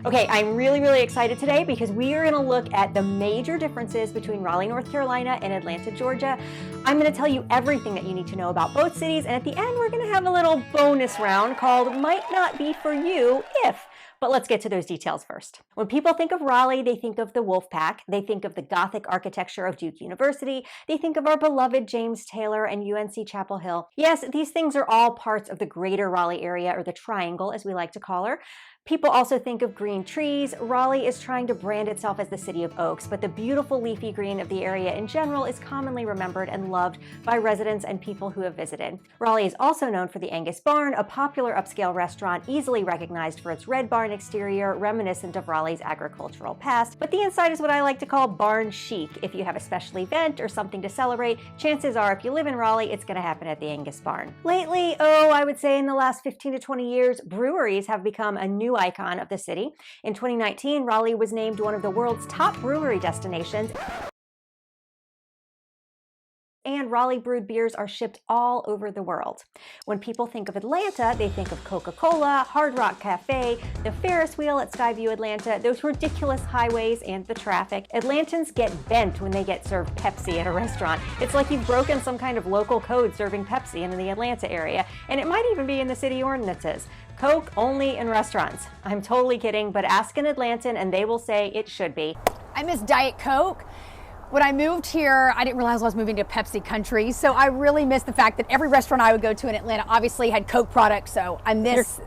Okay, I'm really excited today because we are going to look at the major differences between Raleigh, North Carolina and Atlanta, Georgia. I'm going to tell you everything that you need to know about both cities, and at the end we're going to have a little bonus round called Might Not Be For You If. But let's get to those details first. When people think of Raleigh, they think of the Wolf Pack, they think of the Gothic architecture of Duke University, they think of our beloved James Taylor and UNC Chapel Hill. Yes, these things are all parts of the greater Raleigh area, or the Triangle as we like to call her. People also think of green trees. Raleigh is trying to brand itself as the city of oaks, but the beautiful leafy green of the area in general is commonly remembered and loved by residents and people who have visited. Raleigh is also known for the Angus Barn, a popular upscale restaurant easily recognized for its red barn exterior, reminiscent of Raleigh's agricultural past, but the inside is what I like to call barn chic. If you have a special event or something to celebrate, chances are if you live in Raleigh, it's going to happen at the Angus Barn. Lately, I would say in the last 15 to 20 years, breweries have become a new icon of the city. In 2019, Raleigh was named one of the world's top brewery destinations, and Raleigh brewed beers are shipped all over the world. When people think of Atlanta, they think of Coca-Cola, Hard Rock Cafe, the Ferris wheel at Skyview Atlanta, those ridiculous highways, and the traffic. Atlantans get bent when they get served Pepsi at a restaurant. It's like you've broken some kind of local code serving Pepsi in the Atlanta area, and it might even be in the city ordinances. Coke only in restaurants. I'm totally kidding, but ask an Atlantan and they will say it should be. I miss Diet Coke. When I moved here, I didn't realize I was moving to Pepsi country, so I really miss the fact that every restaurant I would go to in Atlanta obviously had Coke products, so I miss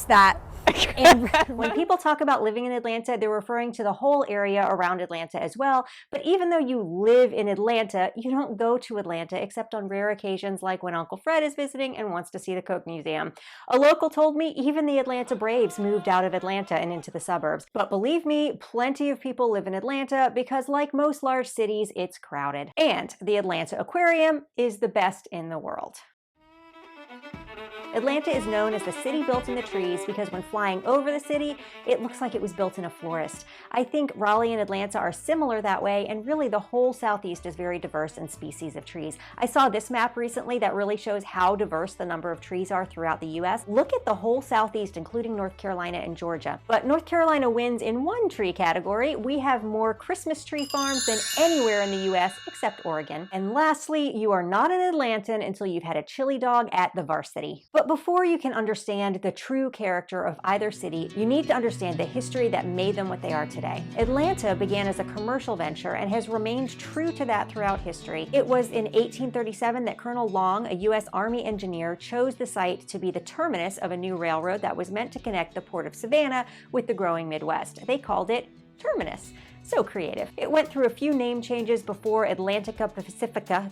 that. And when people talk about living in Atlanta, they're referring to the whole area around Atlanta as well. But even though you live in Atlanta, you don't go to Atlanta except on rare occasions like when Uncle Fred is visiting and wants to see the Coke Museum. A local told me even the Atlanta Braves moved out of Atlanta and into the suburbs. But believe me, plenty of people live in Atlanta because like most large cities, it's crowded. And the Atlanta Aquarium is the best in the world. Atlanta is known as the city built in the trees because when flying over the city, it looks like it was built in a forest. I think Raleigh and Atlanta are similar that way, and really the whole Southeast is very diverse in species of trees. I saw this map recently that really shows how diverse the number of trees are throughout the U.S. Look at the whole Southeast, including North Carolina and Georgia. But North Carolina wins in one tree category. We have more Christmas tree farms than anywhere in the U.S. except Oregon. And lastly, you are not an Atlantan until you've had a chili dog at the Varsity. But before you can understand the true character of either city, you need to understand the history that made them what they are today. Atlanta began as a commercial venture and has remained true to that throughout history. It was in 1837 that Colonel Long, a U.S. Army engineer, chose the site to be the terminus of a new railroad that was meant to connect the port of Savannah with the growing Midwest. They called it Terminus. So creative. It went through a few name changes before Atlantica Pacifica,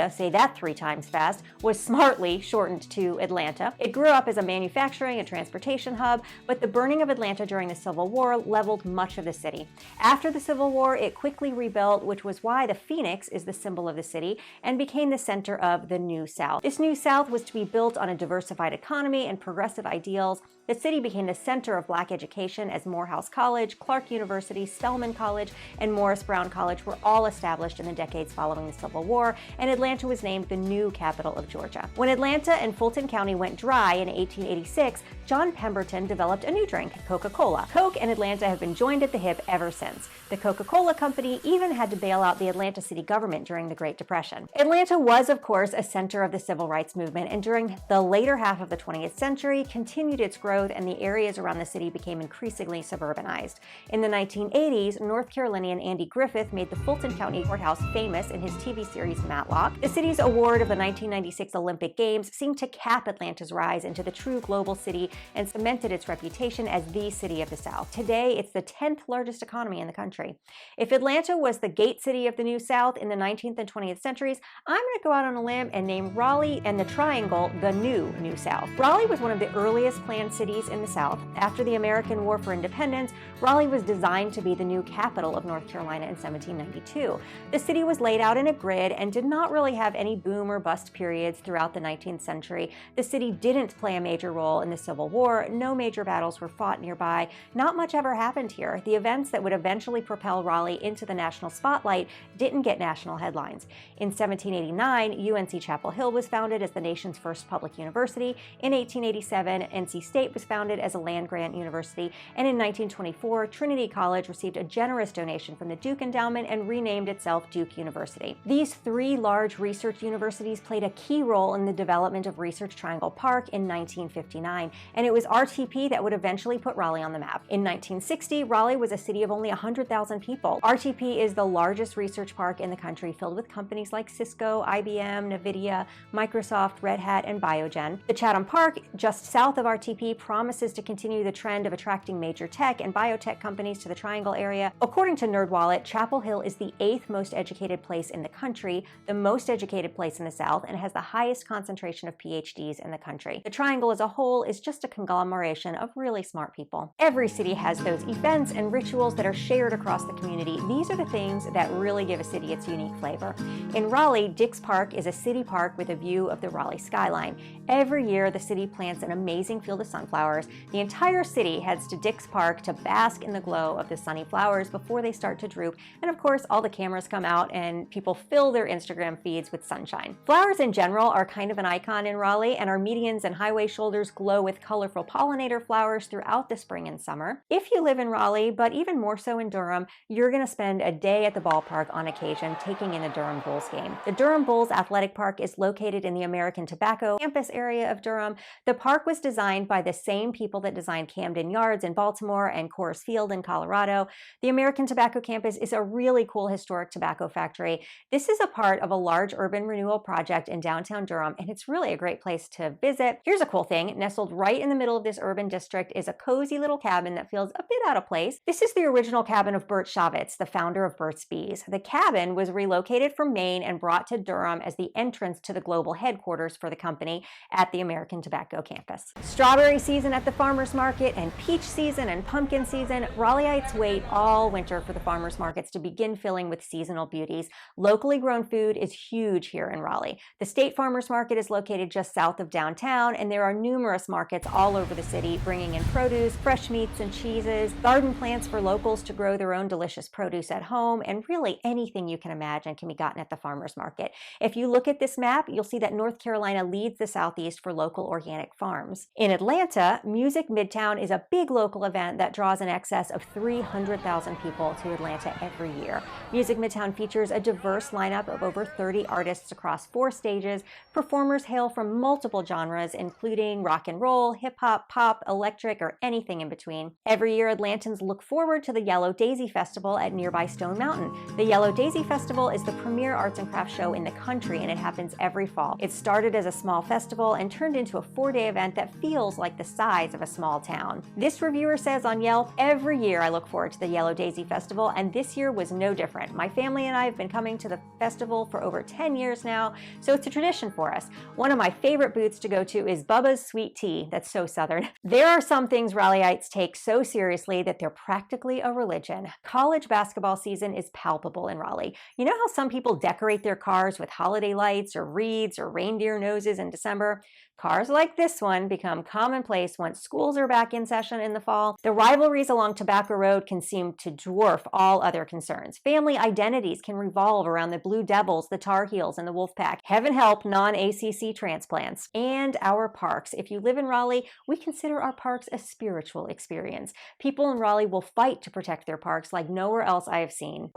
say that 3 times fast, was smartly shortened to Atlanta. It grew up as a manufacturing and transportation hub, but the burning of Atlanta during the Civil War leveled much of the city. After the Civil War, it quickly rebuilt, which was why the phoenix is the symbol of the city, and became the center of the New South. This New South was to be built on a diversified economy and progressive ideals. The city became the center of Black education as Morehouse College, Clark University, Spelman College, and Morris Brown College were all established in the decades following the Civil War, and Atlanta was named the new capital of Georgia. When Atlanta and Fulton County went dry in 1886, John Pemberton developed a new drink, Coca-Cola. Coke and Atlanta have been joined at the hip ever since. The Coca-Cola Company even had to bail out the Atlanta city government during the Great Depression. Atlanta was, of course, a center of the civil rights movement, and during the later half of the 20th century, continued its growth, and the areas around the city became increasingly suburbanized. In the 1980s, North Carolinian Andy Griffith made the Fulton County Courthouse famous in his TV series Matlock. The city's award of the 1996 Olympic Games seemed to cap Atlanta's rise into the true global city and cemented its reputation as the city of the South. Today, it's the 10th largest economy in the country. If Atlanta was the gate city of the New South in the 19th and 20th centuries, I'm going to go out on a limb and name Raleigh and the Triangle the new New South. Raleigh was one of the earliest planned cities in the South. After the American War for Independence, Raleigh was designed to be the new capital capital of North Carolina in 1792. The city was laid out in a grid and did not really have any boom or bust periods throughout the 19th century. The city didn't play a major role in the Civil War. No major battles were fought nearby. Not much ever happened here. The events that would eventually propel Raleigh into the national spotlight didn't get national headlines. In 1789, UNC Chapel Hill was founded as the nation's first public university. In 1887, NC State was founded as a land-grant university. And in 1924, Trinity College received a generous donation from the Duke Endowment and renamed itself Duke University. These three large research universities played a key role in the development of Research Triangle Park in 1959, and it was RTP that would eventually put Raleigh on the map. In 1960, Raleigh was a city of only 100,000 people. RTP is the largest research park in the country, filled with companies like Cisco, IBM, NVIDIA, Microsoft, Red Hat, and Biogen. The Chatham Park, just south of RTP, promises to continue the trend of attracting major tech and biotech companies to the Triangle area. According to NerdWallet, Chapel Hill is the 8th most educated place in the country, the most educated place in the South, and has the highest concentration of PhDs in the country. The Triangle as a whole is just a conglomeration of really smart people. Every city has those events and rituals that are shared across the community. These are the things that really give a city its unique flavor. In Raleigh, Dix Park is a city park with a view of the Raleigh skyline. Every year, the city plants an amazing field of sunflowers. The entire city heads to Dix Park to bask in the glow of the sunny flowers before they start to droop. And of course, all the cameras come out and people fill their Instagram feeds with sunshine. Flowers in general are kind of an icon in Raleigh, and our medians and highway shoulders glow with colorful pollinator flowers throughout the spring and summer. If you live in Raleigh, but even more so in Durham, you're going to spend a day at the ballpark on occasion taking in a Durham Bulls game. The Durham Bulls Athletic Park is located in the American Tobacco campus area of Durham. The park was designed by the same people that designed Camden Yards in Baltimore and Coors Field in Colorado. The American Tobacco campus is a really cool historic tobacco factory. This is a part of a large urban renewal project in downtown Durham, and it's really a great place to visit. Here's a cool thing. Nestled right in the middle of this urban district is a cozy little cabin that feels a bit out of place. This is the original cabin of Bert Shavitz, the founder of Burt's Bees. The cabin was relocated from Maine and brought to Durham as the entrance to the global headquarters for the company at the American Tobacco campus. Strawberry season at the farmers market and peach season and pumpkin season. Raleigheites wait all winter for the farmers markets to begin filling with seasonal beauties. Locally grown food is huge here in Raleigh. The State Farmers Market is located just south of downtown, and there are numerous markets all over the city bringing in produce, fresh meats and cheeses, garden plants for locals to grow their own delicious produce at home, and really anything you can imagine can be gotten at the farmers market. If you look at this map, you'll see that North Carolina leads the Southeast for local organic farms. In Atlanta, Music Midtown is a big local event that draws in excess of 300,000 people to Atlanta every year. Music Midtown features a diverse lineup of over 30 artists across 4 stages. Performers hail from multiple genres, including rock and roll, hip hop, pop, electric, or anything in between. Every year, Atlantans look forward to the Yellow Daisy Festival at nearby Stone Mountain. The Yellow Daisy Festival is the premier arts and crafts show in the country, and it happens every fall. It started as a small festival and turned into a 4-day event that feels like the size of a small town. This reviewer says on Yelp, "Every year I look forward to the Yellow Daisy Festival, and this year was no different. My family and I have been coming to the festival for over 10 years now, so it's a tradition for us. One of my favorite booths to go to is Bubba's Sweet Tea." That's so Southern. There are some things Raleigheites take so seriously that they're practically a religion. College basketball season is palpable in Raleigh. You know how some people decorate their cars with holiday lights or wreaths or reindeer noses in December? Cars like this one become commonplace once schools are back in session in the fall. The rivalries along Tobacco Road can seem to dwarf all other concerns. Family identities can revolve around the Blue Devils, the Tar Heels, and the Wolfpack. Heaven help non-ACC transplants. And our parks. If you live in Raleigh, we consider our parks a spiritual experience. People in Raleigh will fight to protect their parks like nowhere else I have seen.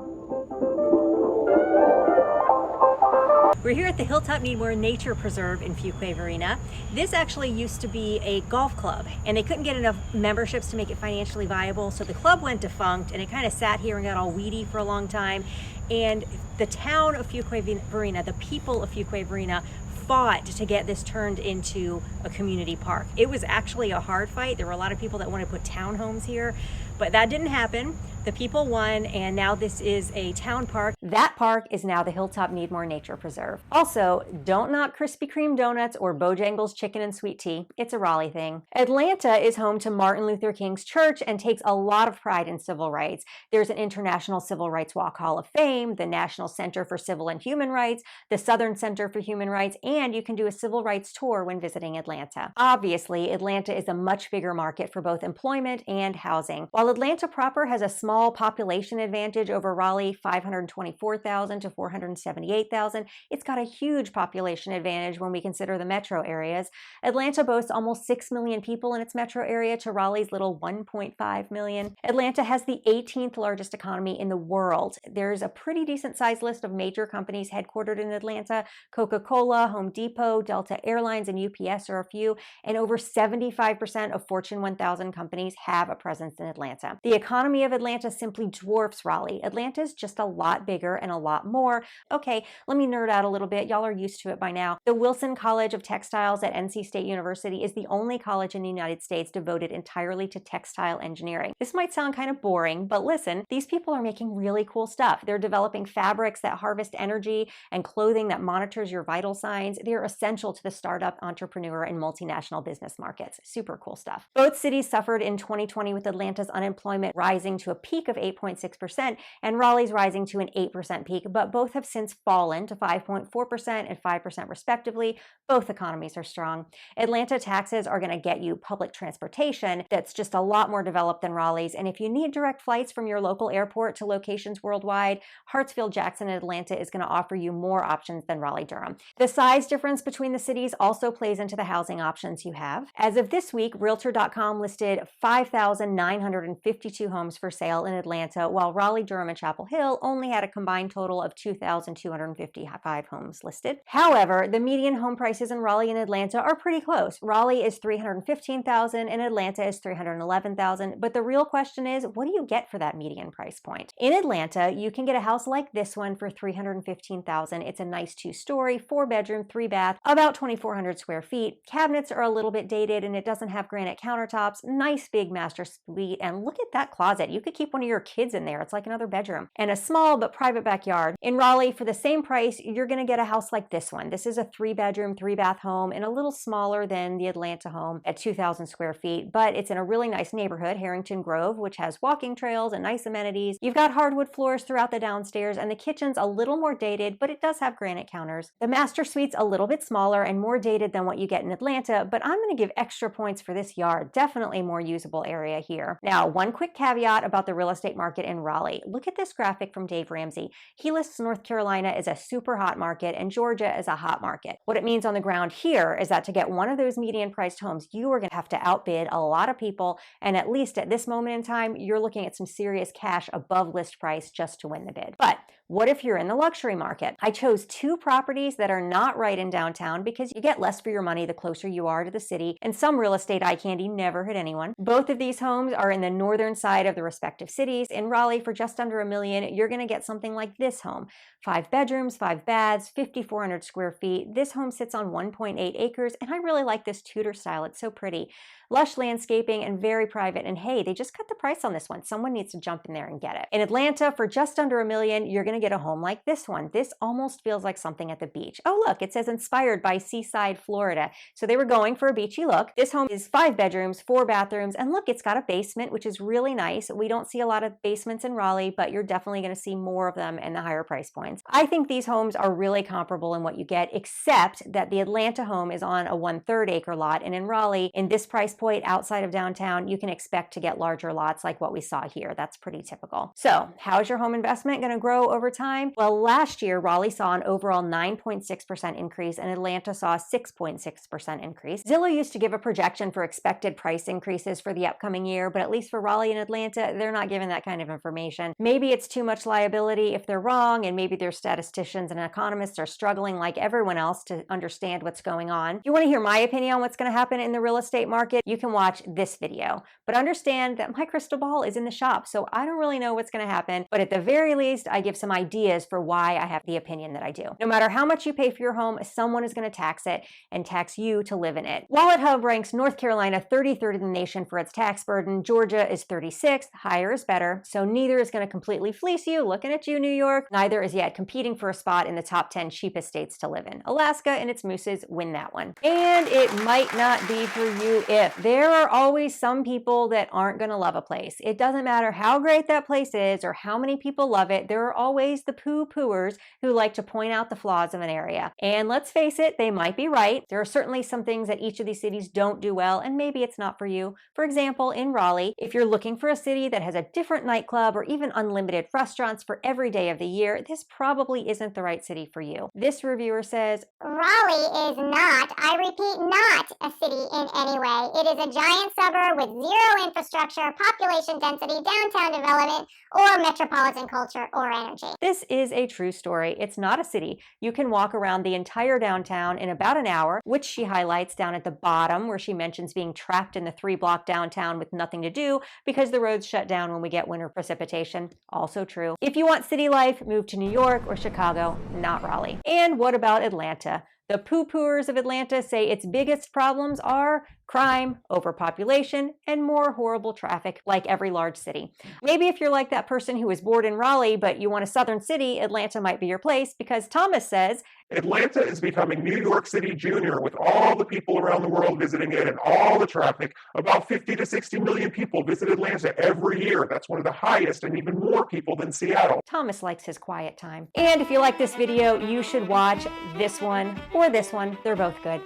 We're here at the Hilltop Meadmore Nature Preserve in Fuquay-Varina. This actually used to be a golf club, and they couldn't get enough memberships to make it financially viable, so the club went defunct, and it kind of sat here and got all weedy for a long time. And the town of Fuquay-Varina, the people of Fuquay-Varina, fought to get this turned into a community park. It was actually a hard fight. There were a lot of people that wanted to put townhomes here, but that didn't happen. The people won, and now this is a town park. That park is now the Hilltop Needmore Nature Preserve. Also, don't knock Krispy Kreme donuts or Bojangles chicken and sweet tea. It's a Raleigh thing. Atlanta is home to Martin Luther King's church and takes a lot of pride in civil rights. There's an International Civil Rights Walk Hall of Fame, the National Center for Civil and Human Rights, the Southern Center for Human Rights, and you can do a civil rights tour when visiting Atlanta. Obviously, Atlanta is a much bigger market for both employment and housing. While Atlanta proper has a small population advantage over Raleigh, 524,000 to 478,000, it's got a huge population advantage when we consider the metro areas. Atlanta boasts almost 6 million people in its metro area to Raleigh's little 1.5 million. Atlanta has the 18th largest economy in the world. There's a pretty decent sized list of major companies headquartered in Atlanta. Coca-Cola, Home Depot, Delta Airlines, and UPS are a few, and over 75% of Fortune 1000 companies have a presence in Atlanta. The economy of Atlanta simply dwarfs Raleigh. Atlanta is just a lot bigger and a lot more. Okay, let me nerd out a little bit. Y'all are used to it by now. The Wilson College of Textiles at NC State University is the only college in the United States devoted entirely to textile engineering. This might sound kind of boring, but listen, these people are making really cool stuff. They're developing fabrics that harvest energy and clothing that monitors your vital signs. They're essential to the startup, entrepreneur, and multinational business markets. Super cool stuff. Both cities suffered in 2020 with Atlanta's unemployment rising to a peak of 8.6% and Raleigh's rising to an 8% peak, but both have since fallen to 5.4% and 5% respectively. Both economies are strong. Atlanta taxes are going to get you public transportation that's just a lot more developed than Raleigh's, and if you need direct flights from your local airport to locations worldwide, Hartsfield-Jackson in Atlanta is going to offer you more options than Raleigh-Durham. The size difference between the cities also plays into the housing options you have. As of this week, Realtor.com listed 5,952 homes for sale in Atlanta, while Raleigh, Durham, and Chapel Hill only had a combined total of 2,255 homes listed. However, the median home prices in Raleigh and Atlanta are pretty close. Raleigh is $315,000 and Atlanta is $311,000, but the real question is, what do you get for that median price point? In Atlanta, you can get a house like this one for $315,000. It's a nice 2-story, 4-bedroom, 3-bath, about 2,400 square feet. Cabinets are a little bit dated and it doesn't have granite countertops. Nice big master suite, and look at that closet. You could keep one of your kids in there. It's like another bedroom. And a small but private backyard. In Raleigh, for the same price, you're going to get a house like this one. This is a 3-bedroom, 3-bath home and a little smaller than the Atlanta home at 2,000 square feet, but it's in a really nice neighborhood, Harrington Grove, which has walking trails and nice amenities. You've got hardwood floors throughout the downstairs, and the kitchen's a little more dated, but it does have granite counters. The master suite's a little bit smaller and more dated than what you get in Atlanta, but I'm going to give extra points for this yard. Definitely more usable area here. Now, one quick caveat about the real estate market in Raleigh. Look at this graphic from Dave Ramsey. He lists North Carolina as a super hot market and Georgia as a hot market. What it means on the ground here is that to get one of those median priced homes, you are going to have to outbid a lot of people, and at least at this moment in time, you're looking at some serious cash above list price just to win the bid. But what if you're in the luxury market? I chose 2 properties that are not right in downtown because you get less for your money the closer you are to the city, and some real estate eye candy never hit anyone. Both of these homes are in the northern side of the respective cities. In Raleigh, for just under $1 million, you're going to get something like this home. 5 bedrooms, 5 baths, 5,400 square feet. This home sits on 1.8 acres, and I really like this Tudor style. It's so pretty. Lush landscaping and very private, and hey, they just cut the price on this one. Someone needs to jump in there and get it. In Atlanta, for just under $1 million, you're going to get a home like this one. This almost feels like something at the beach. Oh look, it says inspired by Seaside, Florida. So they were going for a beachy look. This home is 5 bedrooms, 4 bathrooms, and look, it's got a basement, which is really nice. We don't see a lot of basements in Raleigh, but you're definitely going to see more of them in the higher price points. I think these homes are really comparable in what you get, except that the Atlanta home is on a 1/3 acre lot, and in Raleigh, in this price point outside of downtown, you can expect to get larger lots like what we saw here. That's pretty typical. So how's your home investment going to grow over time? Well, last year, Raleigh saw an overall 9.6% increase and Atlanta saw a 6.6% increase. Zillow used to give a projection for expected price increases for the upcoming year, but at least for Raleigh and Atlanta, they're not giving that kind of information. Maybe it's too much liability if they're wrong, and maybe their statisticians and economists are struggling like everyone else to understand what's going on. If you want to hear my opinion on what's going to happen in the real estate market, you can watch this video. But understand that my crystal ball is in the shop, so I don't really know what's going to happen, but at the very least, I give some ideas for why I have the opinion that I do. No matter how much you pay for your home, someone is going to tax it and tax you to live in it. Wallet Hub ranks North Carolina 33rd in the nation for its tax burden. Georgia is 36th. Higher is better. So neither is going to completely fleece you. Looking at you, New York. Neither is yet competing for a spot in the top 10 cheapest states to live in. Alaska and its mooses win that one. And it might not be for you if there are always some people that aren't going to love a place. It doesn't matter how great that place is or how many people love it. There are always the poo-pooers who like to point out the flaws of an area. And let's face it, they might be right. There are certainly some things that each of these cities don't do well, and maybe it's not for you. For example, in Raleigh, if you're looking for a city that has a different nightclub or even unlimited restaurants for every day of the year, this probably isn't the right city for you. This reviewer says, Raleigh is not, I repeat, not a city in any way. It is a giant suburb with zero infrastructure, population density, downtown development, or metropolitan culture or energy. This is a true story. It's not a city. You can walk around the entire downtown in about an hour, which she highlights down at the bottom where she mentions being trapped in the 3-block downtown with nothing to do because the roads shut down when we get winter precipitation. Also true. If you want city life, move to New York or Chicago, not Raleigh. And what about Atlanta? The poo-pooers of Atlanta say its biggest problems are crime, overpopulation, and more horrible traffic, like every large city. Maybe if you're like that person who was bored in Raleigh, but you want a southern city, Atlanta might be your place, because Thomas says, Atlanta is becoming New York City Junior with all the people around the world visiting it and all the traffic. About 50 to 60 million people visit Atlanta every year. That's one of the highest and even more people than Seattle. Thomas likes his quiet time. And if you like this video, you should watch this one or this one. They're both good.